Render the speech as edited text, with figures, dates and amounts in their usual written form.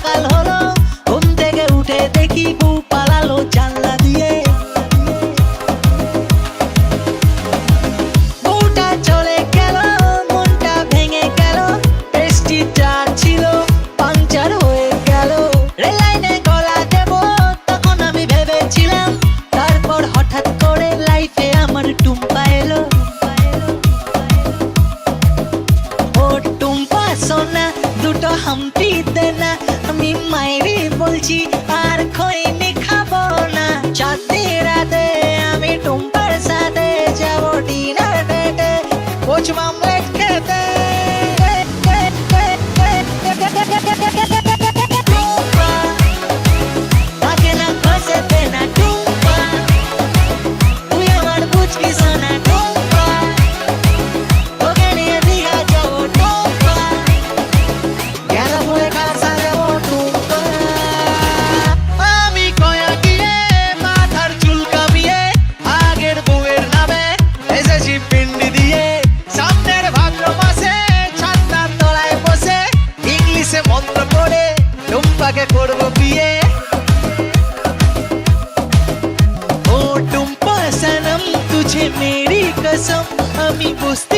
সকাল হলো, ঘুম থেকে উঠে দেখি বউ পালালো জানলা দিয়ে। বউটা চলে গেল, মনটা ভেঙে গেল, টেস্টি চা ছিল পাংচার হয়ে গেল। রেল লাইনে গলা দেব তখন আমি ভেবেছিলাম, তারপর হঠাৎ করে লাইফে আমার টুম্পা এলো। ও টুম্পা সোনা দুটো হাম্পি দে না, আমি মায়েরই বলছি আর খৈনি খাবো না। চাঁদনি রাতে আমি টুম্পার সাথে যাবো ডিনার ডেটে, কোচ মামলেট খেতে। টুম্পা তাকে না খসে দে না টুম্পা, তুই আমার বুঝকি সোনা টুম্পা, তোকে নিয়ে দীঘা যাবো টুম্পা, গেলা বলে কাঁচা যাবো টুম্পা। আমি কয়া গিয়ে মাথার চুল কামিয়ে আগের বউয়ের নামে এসেছি পিন্ডি দিয়ে। সামনের ভাদ্র মাসে ছাতার তলায় বসে ইংলিশে মন্ত্র পড়ে টুম্পাকে করবো বিয়ে। ओ टुम्पा सनम तुझे मेरी कसम, আমি বুঝতে